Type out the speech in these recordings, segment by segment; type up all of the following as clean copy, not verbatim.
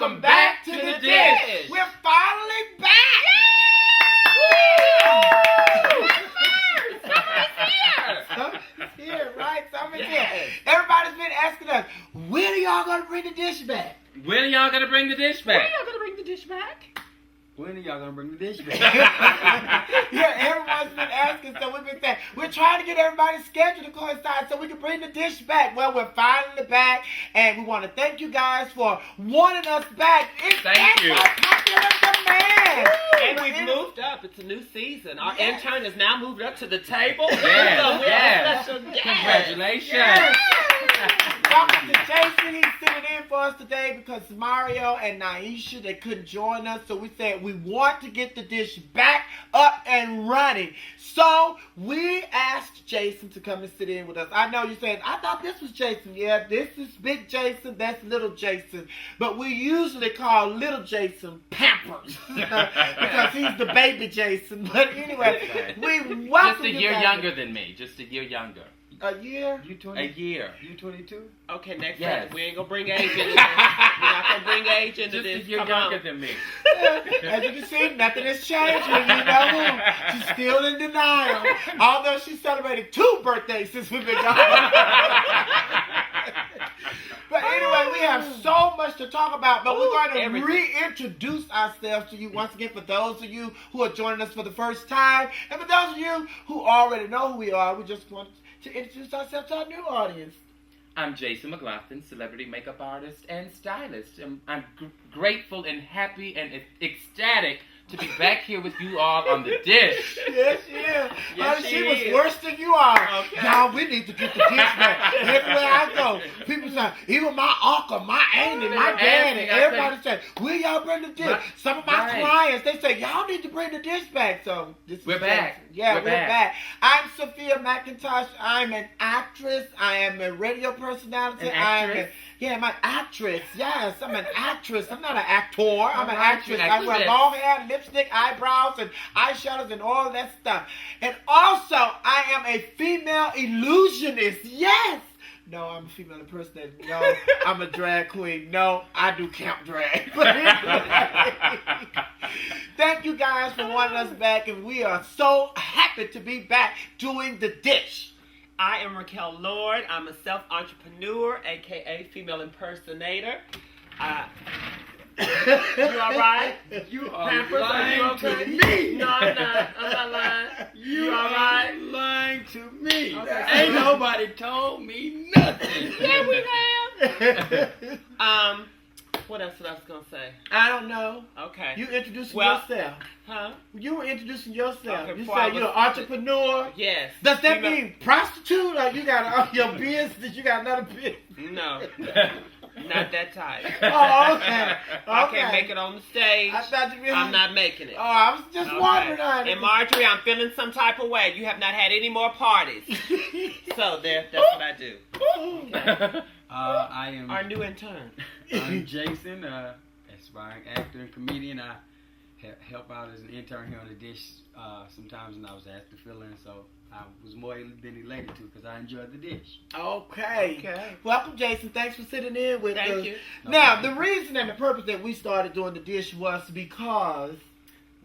welcome back to the Dish. We're finally back. Somebody's here, right? Somebody's here. Everybody's been asking us, when are y'all gonna bring the dish back? When are y'all gonna bring the dish back? When are y'all gonna bring the dish back? When are y'all gonna bring the dish back? Yeah, everyone's been asking, so we've been saying we're trying to get everybody's schedule to coincide so we can bring the dish back. Well, we're finally back, and we want to thank you guys for wanting us back. Thank you. Popular demand. And we've moved up. It's a new season. Our intern has now moved up to the table. Yes, So we have a special guest. Congratulations. Yes. Welcome to Jason. He's sitting in for us today because Mario and Naisha, they couldn't join us. So we said we want to get the dish back up and running. So we asked Jason to come and sit in with us. I know you're saying, I thought this was Jason. Yeah, this is Big Jason. That's Little Jason. But we usually call Little Jason Pampers because he's the baby Jason. But anyway, we welcome Just a you year guys. younger than me. Just a year younger. A year? You A 20? year. You 22? Okay, next Yes. time. We ain't gonna bring age into this. We're not gonna bring age into Just a this. year Come younger on. than me. As you can see, nothing has changed when you know who. She's still in denial. Although she celebrated 2 birthdays since we've been gone. But anyway, we have so much to talk about, but we're going to reintroduce ourselves to you once again for those of you who are joining us for the first time. And for those of you who already know who we are, we just want to introduce ourselves to our new audience. I'm Jason McLaughlin, celebrity makeup artist and stylist. I'm grateful and happy and ecstatic to be back here with you all on the Dish. Yes, she is. Yes, She she was is. worse than you are. Okay. Y'all, we need to get the dish back. Everywhere I go, people say, even my uncle, my auntie, my daddy, everybody say, will y'all bring the dish? Some of my clients, they say, y'all need to bring the dish back. So this is We're back. Jason. Yeah, We're we're back. I'm Sophia McIntosh. I'm an actress. I am a radio personality. I'm an actress. Yes, I'm an actress. I'm not an actor. I'm an actress. I wear long hair, lipstick, eyebrows, and eyeshadows, and all that stuff. And also, I am a female illusionist. Yes. No, I'm a female impersonator. No, I'm a drag queen. No, I do camp drag. But anyway, thank you guys for wanting us back, and we are so happy to be back doing the dish. I am Raquel Lord. I'm a self-entrepreneur, a.k.a. female impersonator. You all right? You are Pampers, lying are you okay? to me. No, I'm not. I'm not lying. You all are right? lying to me. Okay. Ain't nobody told me nothing. Yeah, we have. What else was I gonna say? I don't know. Okay. You introducing Well- yourself. Huh? You were introducing yourself. Okay, You before I said you're an was- entrepreneur. Yes. Does that Female- mean prostitute, or you got your business? You got another business? No. Not that type. Oh, okay. I can't make it on the stage. I thought you meant. I'm not making it. Oh, I was just wondering. Okay. And Marjorie, I'm feeling some type of way. You have not had any more parties. So that's what I do. I am. Our new intern. I'm Jason, aspiring actor and comedian. I help out as an intern here on the Dish sometimes, and I was asked to fill in, so I was more than elated to because I enjoyed the Dish. Okay. Welcome, Jason. Thanks for sitting in with us. Thank you. Now, the reason and the purpose that we started doing the dish was because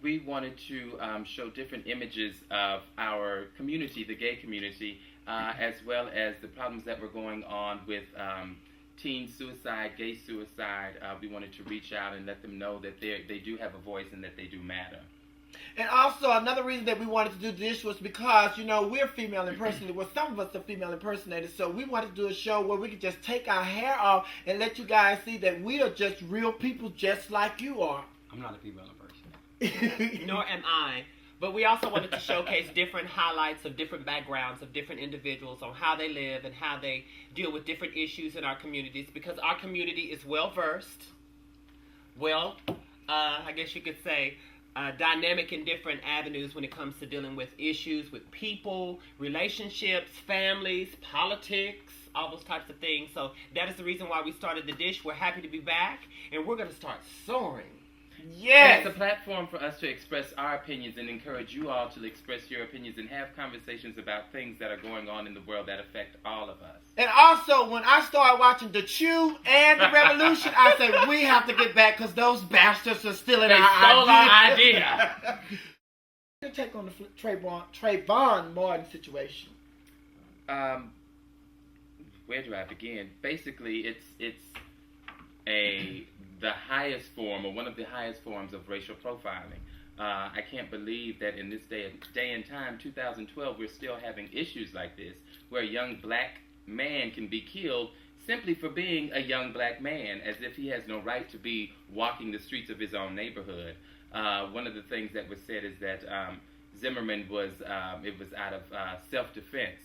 We wanted to show different images of our community, the gay community, as well as the problems that were going on with teen suicide, gay suicide. We wanted to reach out and let them know that they do have a voice and that they do matter. And also, another reason that we wanted to do this was because, we're female impersonators. Well, some of us are female impersonators. So we wanted to do a show where we could just take our hair off and let you guys see that we are just real people just like you are. I'm not a female impersonator. Nor am I. But we also wanted to showcase different highlights of different backgrounds of different individuals on how they live and how they deal with different issues in our communities, because our community is well-versed, I guess you could say, dynamic in different avenues when it comes to dealing with issues with people, relationships, families, politics, all those types of things. So that is the reason why we started the Dish. We're happy to be back, and we're going to start soaring. Yes. And it's a platform for us to express our opinions and encourage you all to express your opinions and have conversations about things that are going on in the world that affect all of us. And also, when I started watching The Chew and The Revolution, I said, we have to get back because those bastards are stealing our idea. Your take on the Trayvon Martin situation? Where do I begin? Basically, it's the highest form, or one of the highest forms of racial profiling. I can't believe that in this day and time, 2012, we're still having issues like this, where a young black man can be killed simply for being a young black man, as if he has no right to be walking the streets of his own neighborhood. One of the things that was said is that Zimmerman was out of self-defense.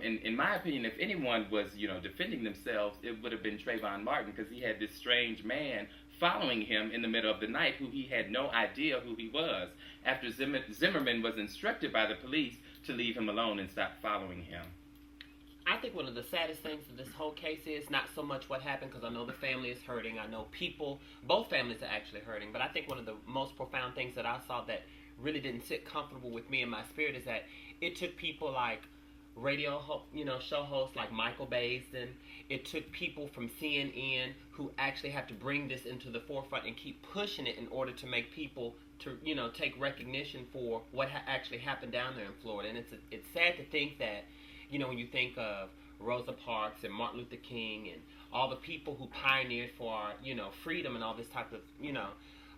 In my opinion, if anyone was, defending themselves, it would have been Trayvon Martin, because he had this strange man following him in the middle of the night who he had no idea who he was, after Zimmerman was instructed by the police to leave him alone and stop following him. I think one of the saddest things in this whole case is not so much what happened, because I know the family is hurting. I know both families are actually hurting. But I think one of the most profound things that I saw that really didn't sit comfortable with me and my spirit is that it took people like radio, show hosts like Michael Baisden. It took people from CNN who actually have to bring this into the forefront and keep pushing it in order to make people to, take recognition for what actually happened down there in Florida. And it's sad to think that, when you think of Rosa Parks and Martin Luther King and all the people who pioneered for our, freedom and all this type of,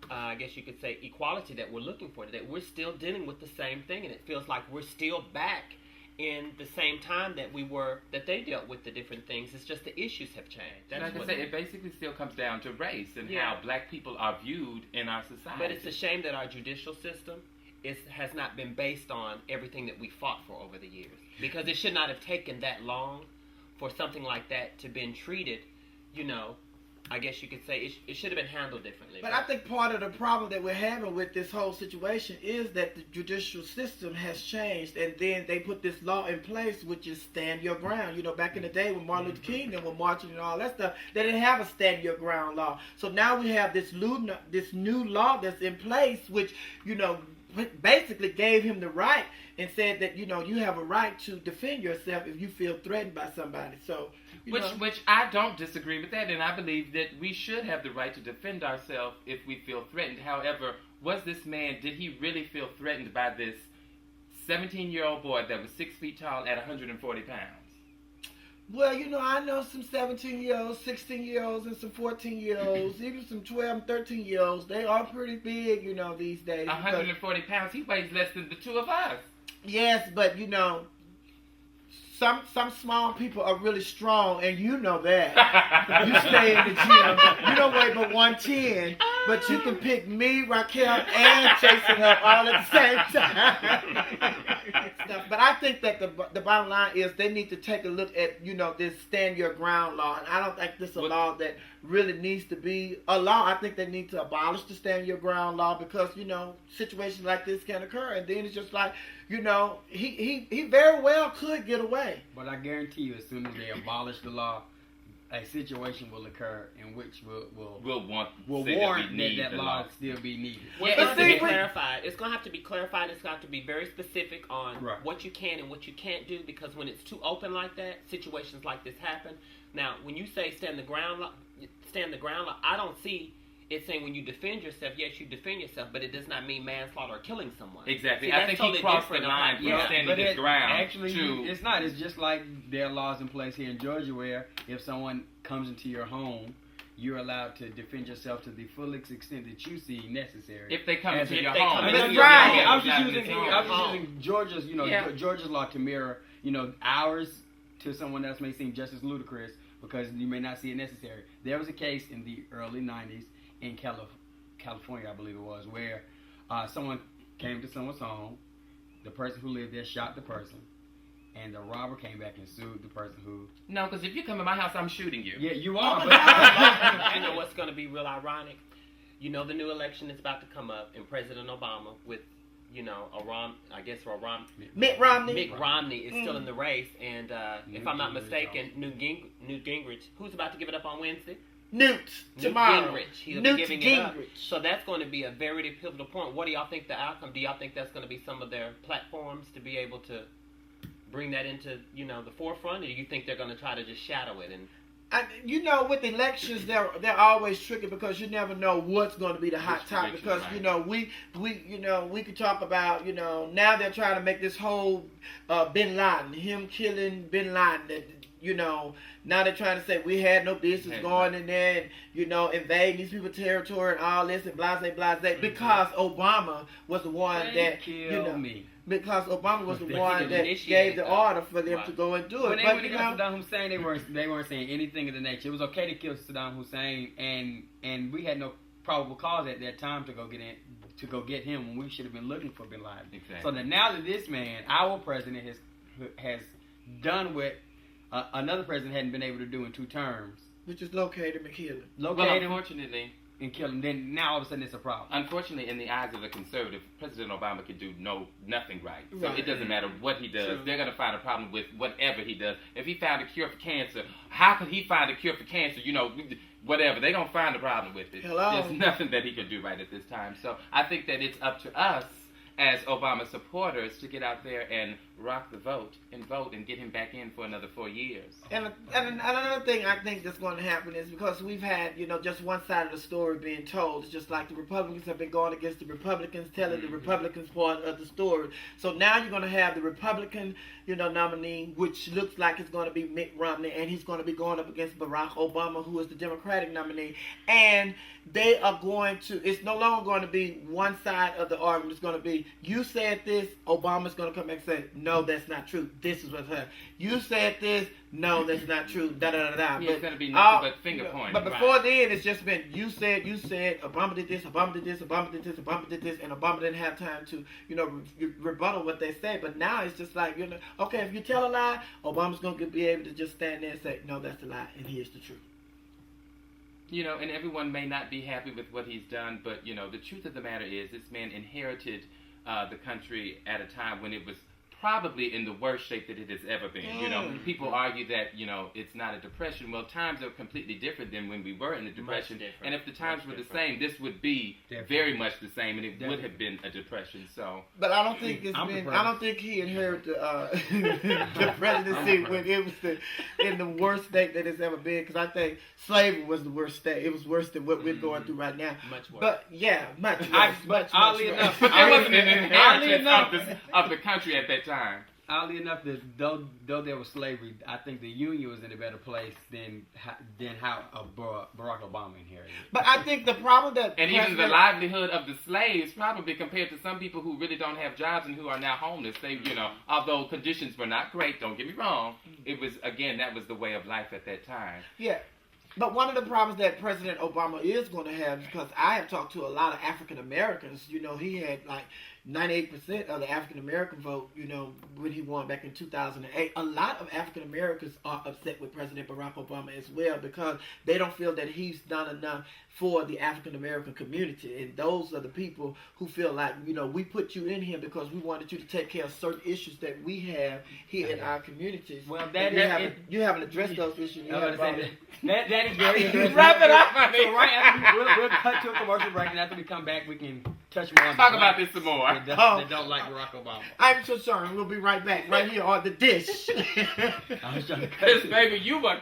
I guess you could say equality that we're looking for, that we're still dealing with the same thing, and it feels like we're still back in the same time that they dealt with the different things. It's just the issues have changed. That's like I say, it basically still comes down to race and how black people are viewed in our society. But it's a shame that our judicial system has not been based on everything that we fought for over the years, because it should not have taken that long for something like that to been treated, I guess you could say it should have been handled differently. But I think part of the problem that we're having with this whole situation is that the judicial system has changed, and then they put this law in place, which is stand your ground. Back in the day when Martin Luther King and were marching and all that stuff, they didn't have a stand your ground law. So now we have this new law that's in place, which, basically gave him the right and said that, you have a right to defend yourself if you feel threatened by somebody. So, Which I don't disagree with that, and I believe that we should have the right to defend ourselves if we feel threatened. However, did he really feel threatened by this 17-year-old boy that was 6 feet tall at 140 pounds? Well, I know some 17-year-olds, 16-year-olds, and some 14-year-olds, even some 12 and 13-year-olds. They are pretty big, these days. 140 pounds, he weighs less than the two of us. Yes, but, some small people are really strong, and you know that. You stay in the gym. You don't weigh but 110, but you can pick me, Raquel, and Jason up all at the same time. But I think that the bottom line is they need to take a look at, this stand your ground law. And I don't think this is a law that really needs to be a law. I think they need to abolish the stand your ground law, because, situations like this can occur. And then it's just like, he very well could get away. But I guarantee you, as soon as they abolish the law, a situation will occur in which will warrant that law still be needed. Well, it's going to be clarified. It's going to have to be clarified. It's got to be very specific on what you can and what you can't do, because when it's too open like that, situations like this happen. Now, when you say stand the ground law, I don't see it saying when you defend yourself, yes, you defend yourself, but it does not mean manslaughter or killing someone. Exactly. See, I think he crossed the line from standing his ground. Actually, it's not. It's just like there are laws in place here in Georgia where if someone comes into your home, you're allowed to defend yourself to the fullest extent that you see necessary. If they come into your home. That's right. I was just using Georgia's, Georgia's law to mirror, ours to someone else may seem just as ludicrous because you may not see it necessary. There was a case in the early 90s in California, I believe it was, where someone came to someone's home, the person who lived there shot the person, and the robber came back and sued the person who... No, because if you come in my house, I'm shooting you. Yeah, you are, but... You know what's going to be real ironic? The new election is about to come up, and President Obama with, Mitt Romney. Mitt Romney is still in the race, and if I'm not mistaken, Newt Gingrich, who's about to give it up on Wednesday? Newt tomorrow. Gingrich. He'll Newt be giving it up. Gingrich. So that's going to be a very pivotal point. What do y'all think the outcome? Do y'all think that's going to be some of their platforms to be able to bring that into, the forefront? Or do you think they're going to try to just shadow it? And with elections, they're always tricky because you never know what's going to be the hot topic. Because we could talk about now they're trying to make this whole Bin Laden, him killing Bin Laden. Now they're trying to say we had no business going in there and, invading these people's territory and all this and blase, because Obama was the one that, because Obama was the one that gave the order for them to go and do it. When they got Saddam Hussein, they weren't saying anything of the nature. It was okay to kill Saddam Hussein, and we had no probable cause at that time to go get him when we should have been looking for Bin Laden. Exactly. So that now that this man, our president, has done what another president hadn't been able to do in 2 terms, which is locate him and kill him. Unfortunately, and kill him. Then now all of a sudden it's a problem. Unfortunately, in the eyes of a conservative, President Obama can do nothing right. So it doesn't matter what he does. True. They're going to find a problem with whatever he does. If he found a cure for cancer, how could he find a cure for cancer? Whatever. They're going to find a problem with it. Hello? There's nothing that he can do right at this time. So I think that it's up to us as Obama supporters to get out there and rock the vote and get him back in for another 4 years. And another thing I think that's going to happen is because we've had, just one side of the story being told. It's just like the Republicans have been going against the Republicans, telling the Republicans part of the story. So now you're going to have the Republican, nominee, which looks like it's going to be Mitt Romney, and he's going to be going up against Barack Obama, who is the Democratic nominee. And they are going to, it's no longer going to be one side of the argument. It's going to be, you said this, Obama's going to come back and say, no, that's not true. This is what's happening. You said this, no, that's not true. Yeah, it's going to be nothing but finger pointing. But before then, it's just been, you said, Obama did this, Obama did this, Obama did this, Obama did this, and Obama didn't have time to, rebuttal what they say. But now it's just like, okay, if you tell a lie, Obama's going to be able to just stand there and say, no, that's a lie, and here's the truth. And everyone may not be happy with what he's done, but, the truth of the matter is this man inherited the country at a time when it was probably in the worst shape that it has ever been. People argue that, it's not a depression. Well, times are completely different than when we were in the depression. And if the times were the same, this would be very much the same, and it would have been a depression. So, but I don't think I don't think he inherited the presidency when it was in the worst state that it's ever been. Because I think slavery was the worst state. It was worse than what we're going through right now. Much worse. But yeah, much worse. Oddly enough, but there wasn't an inheritance of the country at that time. Oddly enough, though there was slavery, I think the Union was in a better place than how Barack Obama inherited. But I think the problem that even the livelihood of the slaves, probably compared to some people who really don't have jobs and who are now homeless, they although conditions were not great, don't get me wrong, it was that was the way of life at that time. Yeah. But one of the problems that President Obama is going to have, because I have talked to a lot of African Americans, he had like 98% of the African American vote, when he won back in 2008. A lot of African Americans are upset with President Barack Obama as well because they don't feel that he's done enough for the African American community. And those are the people who feel like, we put you in here because we wanted you to take care of certain issues that we have here in our communities. Well, you haven't addressed those issues. That is very interesting. Wrap it up, honey. So right after, we'll cut to a commercial break, and after we come back, we can touch more on talk about this some more. They don't like Barack Obama. I'm so sorry. We'll be right back, right here on the Dysh. I was trying to cut Because, baby, you were